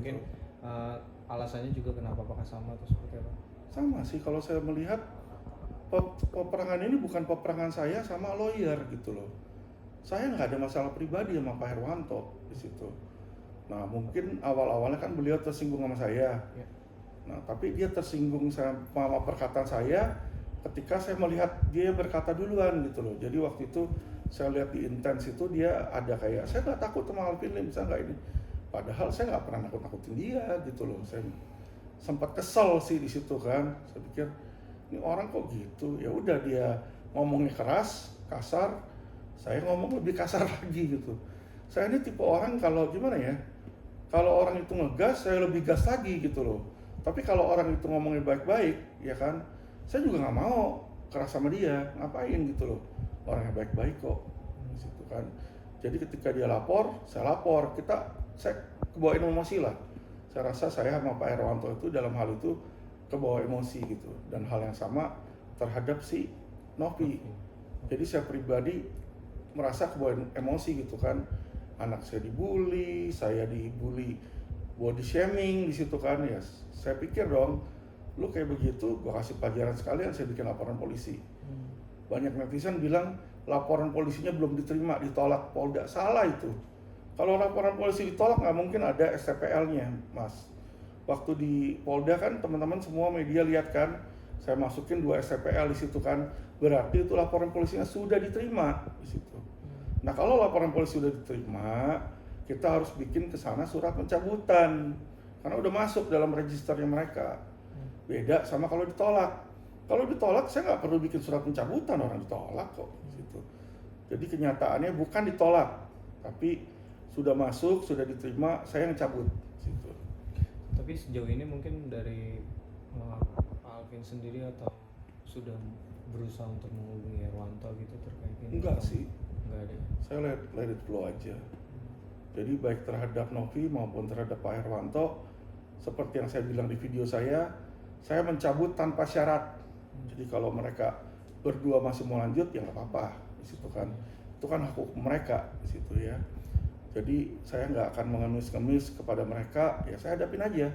Mungkin alasannya juga kenapa, apakah sama atau seperti apa? Sama sih kalau saya melihat peperangan ini bukan peperangan saya sama lawyer gitu loh. Saya nggak ada masalah pribadi sama Pak Herwanto di situ. Nah mungkin awal-awalnya kan beliau tersinggung sama saya. Ya. Nah tapi dia tersinggung sama perkataan saya ketika saya melihat dia berkata duluan gitu loh. Jadi waktu itu saya lihat di intens itu dia ada kayak, saya nggak takut sama Alvin Lim, saya nggak ini. Padahal saya nggak pernah nakut-nakutin dia gitu loh. Saya sempat kesel sih di situ kan. Saya pikir ini orang kok gitu. Ya udah dia ngomongnya keras, kasar, saya ngomong lebih kasar lagi gitu. Saya ini tipe orang kalau gimana ya? Kalau orang itu ngegas, saya lebih gas lagi gitu loh. Tapi kalau orang itu ngomongnya baik-baik, ya kan, saya juga nggak mau keras sama dia, ngapain gitu loh. Orangnya baik-baik kok, gitu kan. Jadi ketika dia lapor, saya lapor. Saya kebawa emosi lah. Saya rasa saya sama Pak Herwanto itu dalam hal itu kebawa emosi gitu. Dan hal yang sama terhadap si Novi. Jadi saya pribadi merasa kebawa emosi gitu kan. Anak saya dibully, saya dibully, body shaming di situ kan ya. Saya pikir dong, lu kayak begitu, gua kasih pelajaran sekalian, saya bikin laporan polisi. Banyak netizen bilang laporan polisinya belum diterima, ditolak Polda. Salah itu. Kalau laporan polisi ditolak nggak mungkin ada STPL-nya, Mas. Waktu di Polda kan teman-teman semua media lihat kan, saya masukin 2 STPL di situ kan, berarti itu laporan polisinya sudah diterima di situ. Nah kalau laporan polisi sudah diterima, kita harus bikin ke sana surat pencabutan karena udah masuk dalam registernya mereka. Beda sama kalau ditolak. Kalau ditolak saya nggak perlu bikin surat pencabutan, orang ditolak kok gitu. Jadi kenyataannya bukan ditolak, tapi sudah masuk, sudah diterima, saya yang cabut gitu. Tapi sejauh ini mungkin dari Pak Alvin sendiri atau sudah berusaha untuk menghubungi Herwanto gitu terkait ini? Enggak sih. Enggak ada. Saya let it flow aja. Jadi baik terhadap Novi maupun terhadap Pak Herwanto, seperti yang saya bilang di video saya mencabut tanpa syarat. Jadi kalau mereka berdua masih mau lanjut ya nggak apa-apa di situ kan. Itu kan hak hukum mereka di situ ya. Jadi saya nggak akan mengemis-ngemis kepada mereka, ya saya hadapin aja.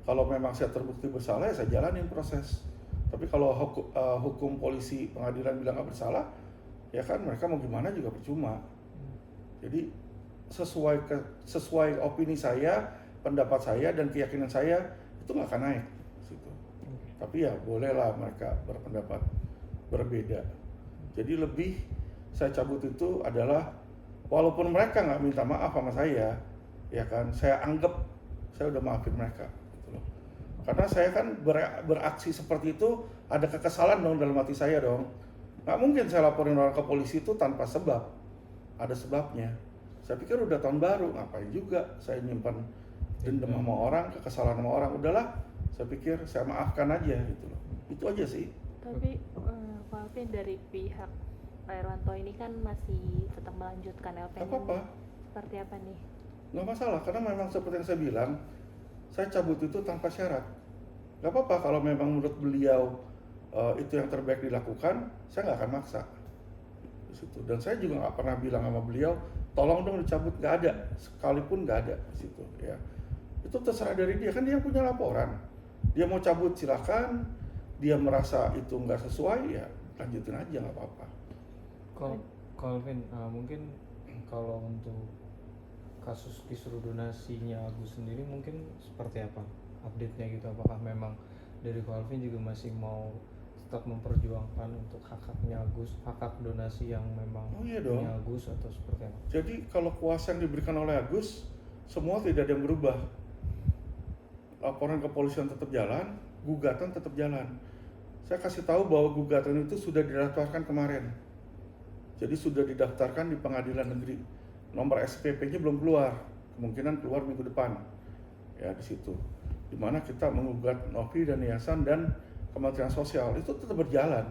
Kalau memang saya terbukti bersalah ya saya jalanin proses. Tapi kalau hukum polisi pengadilan bilang nggak bersalah, ya kan mereka mau gimana juga percuma. Jadi sesuai opini saya, pendapat saya dan keyakinan saya itu nggak akan naik situ. Tapi ya bolehlah mereka berpendapat berbeda. Jadi lebih saya cabut itu adalah walaupun mereka nggak minta maaf sama saya, ya kan, saya anggap saya udah maafin mereka gitu loh. Karena saya kan beraksi seperti itu ada kekesalan dong dalam hati saya dong. Nggak mungkin saya laporin orang ke polisi itu tanpa sebab, ada sebabnya. Saya pikir udah tahun baru, ngapain juga saya nyimpan dendam sama orang, kekesalan sama orang. Udahlah, saya pikir saya maafkan aja gitu loh. Itu aja sih. Tapi Pak Alvin dari pihak Pak Herwanto ini kan masih tetap melanjutkan LPN. Apa-apa. Seperti apa nih? Nggak masalah, karena memang seperti yang saya bilang, saya cabut itu tanpa syarat. Nggak apa-apa kalau memang menurut beliau itu yang terbaik dilakukan, saya nggak akan maksa di situ. Dan saya juga nggak pernah bilang sama beliau, tolong dong dicabut, nggak ada, sekalipun nggak ada di situ. Ya, itu terserah dari dia, kan dia yang punya laporan. Dia mau cabut silakan, dia merasa itu nggak sesuai ya lanjutin aja nggak apa-apa. Kalau Alvin, mungkin kalau untuk kasus kisruh donasinya Agus sendiri mungkin seperti apa update-nya gitu? Apakah memang dari Alvin juga masih mau tetap memperjuangkan untuk hak-haknya Agus, hak-hak donasi yang memang punya Agus atau seperti apa? Jadi kalau kuasa yang diberikan oleh Agus, semua tidak ada yang berubah. Laporan kepolisian tetap jalan, gugatan tetap jalan. Saya kasih tahu bahwa gugatan itu sudah didaftarkan kemarin. Jadi sudah didaftarkan di pengadilan negeri. Nomor SPP-nya belum keluar, kemungkinan keluar minggu depan. Ya di situ. Dimana kita menggugat Novi dan Yayasan dan Kementerian Sosial itu tetap berjalan.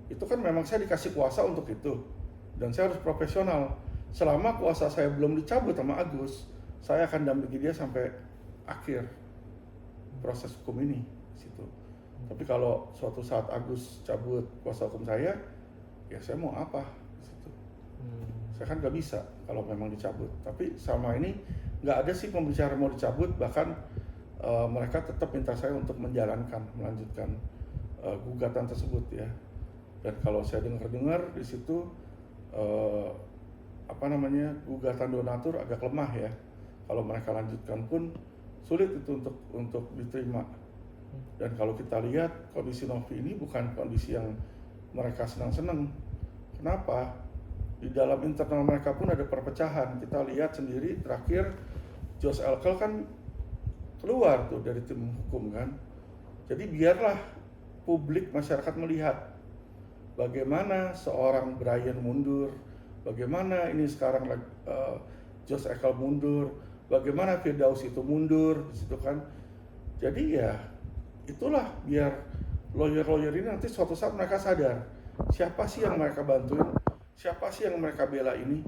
Itu kan memang saya dikasih kuasa untuk itu. Dan saya harus profesional. Selama kuasa saya belum dicabut sama Agus, saya akan dampingi dia sampai akhir proses hukum ini situ. Tapi kalau suatu saat Agus cabut kuasa hukum saya, ya saya mau apa situ. Saya kan nggak bisa kalau memang dicabut. Tapi sama ini nggak ada sih pembicaraan mau dicabut, bahkan mereka tetap minta saya untuk melanjutkan gugatan tersebut ya. Dan kalau saya dengar di situ gugatan donatur agak lemah ya. Kalau mereka lanjutkan pun sulit itu untuk diterima. Dan kalau kita lihat kondisi Novi ini bukan kondisi yang mereka senang-senang. Kenapa? Di dalam internal mereka pun ada perpecahan. Kita lihat sendiri terakhir Josh Elkel kan keluar tuh dari tim hukum kan. Jadi biarlah publik masyarakat melihat bagaimana seorang Brian mundur, bagaimana ini sekarang Josh Elkel mundur, bagaimana Firdaus itu mundur, gitu kan. Jadi ya itulah biar lawyer-lawyer ini nanti suatu saat mereka sadar siapa sih yang mereka bantuin, siapa sih yang mereka bela ini,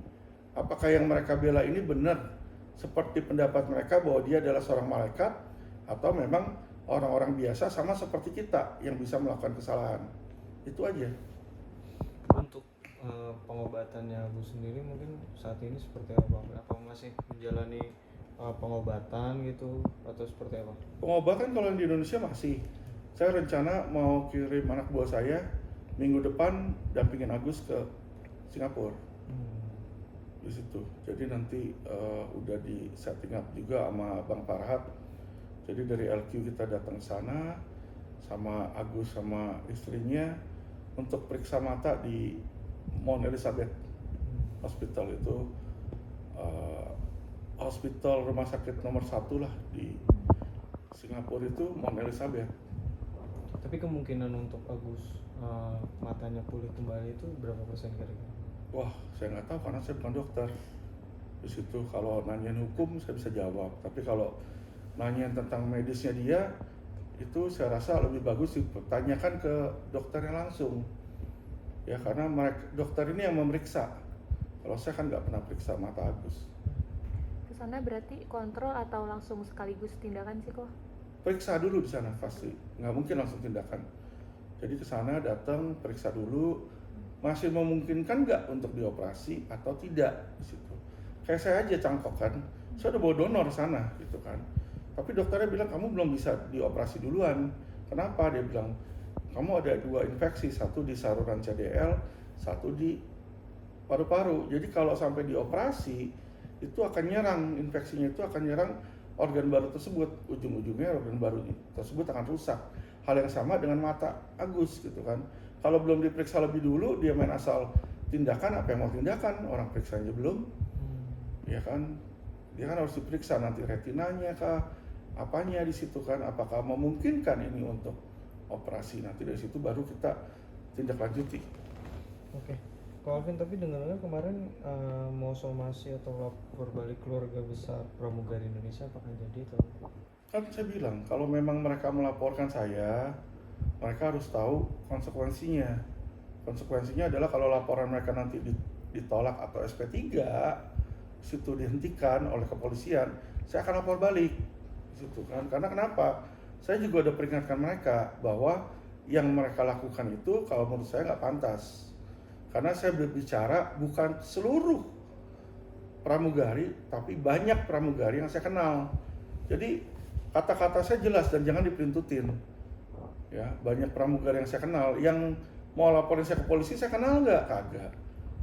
apakah yang mereka bela ini benar seperti pendapat mereka bahwa dia adalah seorang malaikat atau memang orang-orang biasa sama seperti kita yang bisa melakukan kesalahan. Itu aja. Untuk pengobatannya Agus sendiri mungkin saat ini seperti apa? Apa masih menjalani pengobatan gitu atau seperti apa? Pengobatan kalau yang di Indonesia masih. Saya rencana mau kirim anak buah saya minggu depan dampingin Agus ke Singapura. Di situ. Jadi nanti udah di setting up juga sama Bang Farhat. Jadi dari LQ kita datang ke sana sama Agus sama istrinya untuk periksa mata di Mount Elizabeth Hospital itu hospital rumah sakit nomor 1 lah di Singapura itu Mount Elizabeth. Tapi kemungkinan untuk Agus matanya pulih kembali itu berapa persen kira-kira? Wah, saya nggak tahu karena saya bukan dokter. Di situ kalau nanyain hukum saya bisa jawab, tapi kalau nanyain tentang medisnya dia itu saya rasa lebih bagus ditanyakan ke dokternya langsung. Ya karena dokter ini yang memeriksa. Kalau saya kan nggak pernah periksa mata Agus. Kesana berarti kontrol atau langsung sekaligus tindakan sih kok? Periksa dulu di sana pasti, nggak mungkin langsung tindakan. Jadi ke sana datang periksa dulu, masih memungkinkan nggak untuk dioperasi atau tidak di situ. Kayak saya aja cangkok kan, saya udah bawa donor sana gitu kan. Tapi dokternya bilang kamu belum bisa dioperasi duluan. Kenapa? Dia bilang kamu ada 2 infeksi, satu di saluran CDL, satu di paru-paru. Jadi kalau sampai dioperasi itu akan nyerang, infeksinya itu akan nyerang organ baru tersebut, ujung-ujungnya organ baru tersebut akan rusak. Hal yang sama dengan mata Agus gitu kan. Kalau belum diperiksa lebih dulu, dia main asal tindakan, apa yang mau tindakan, orang periksanya belum, ya kan, dia kan harus diperiksa nanti retinanya kah, apanya di situ kan, apakah memungkinkan ini untuk operasi, nanti dari situ baru kita tindak lanjuti. Oke. Ko Alvin, tapi dengar-dengar kemarin mau somasi atau lapor balik keluarga besar pramugari Indonesia, apakah jadi atau? Kan saya bilang kalau memang mereka melaporkan saya, mereka harus tahu konsekuensinya. Konsekuensinya adalah kalau laporan mereka nanti ditolak atau SP3 situ dihentikan oleh kepolisian, saya akan lapor balik situ kan. Karena kenapa? Saya juga udah peringatkan mereka bahwa yang mereka lakukan itu kalau menurut saya nggak pantas. Karena saya berbicara bukan seluruh pramugari, tapi banyak pramugari yang saya kenal. Jadi kata-kata saya jelas dan jangan diperintutin. Ya, banyak pramugari yang saya kenal, yang mau laporin saya ke polisi, saya kenal nggak? Kagak.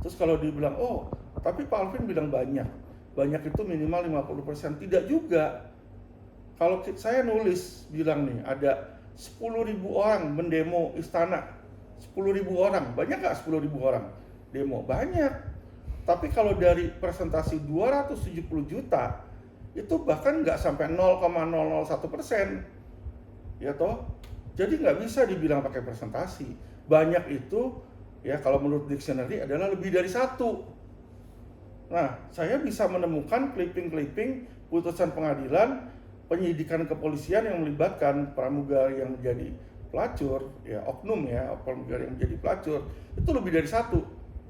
Terus kalau dibilang, oh, tapi Pak Alvin bilang banyak itu minimal 50%, tidak juga. Kalau saya nulis bilang nih, ada 10.000 orang mendemo istana, 10.000 orang, banyak nggak 10.000 orang demo? Banyak. Tapi kalau dari presentasi 270 juta, itu bahkan nggak sampai 0,001%, ya toh. Jadi nggak bisa dibilang pakai presentasi. Banyak itu, ya kalau menurut dictionary adalah lebih dari 1. Nah, saya bisa menemukan clipping-clipping putusan pengadilan, penyidikan kepolisian yang melibatkan pramugari yang menjadi pelacur, ya oknum ya, pramugari yang menjadi pelacur, itu lebih dari 1.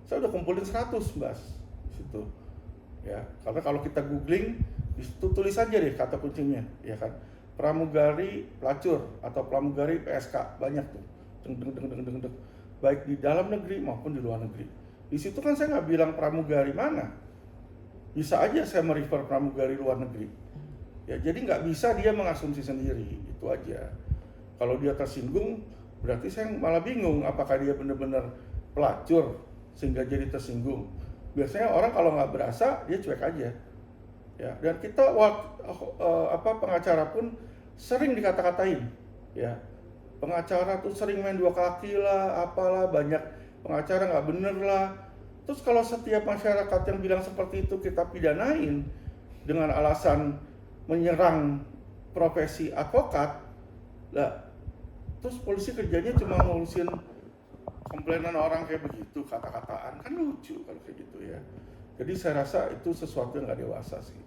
Saya udah kumpulin 100, Bas, situ. Ya, karena kalau kita googling, di situ tulis aja deh kata kuncinya, ya kan. Pramugari pelacur atau pramugari PSK, banyak tuh. Deng. Baik di dalam negeri maupun di luar negeri. Di situ kan saya nggak bilang pramugari mana. bisa aja saya merefer pramugari luar negeri. Ya, jadi nggak bisa dia mengasumsi sendiri, itu aja. Kalau dia tersinggung, berarti saya malah bingung apakah dia benar-benar pelacur sehingga jadi tersinggung. Biasanya orang kalau nggak berasa dia cuek aja. Ya, dan kita pengacara pun sering dikata-katain. Ya, pengacara tuh sering main dua kaki lah, apalah, banyak pengacara nggak bener lah. Terus kalau setiap masyarakat yang bilang seperti itu kita pidanain dengan alasan menyerang profesi advokat, lah, terus polisi kerjanya cuma ngurusin komplainan orang kayak begitu, kata-kataan, kan lucu kalau kayak gitu ya. Jadi saya rasa itu sesuatu yang nggak dewasa sih.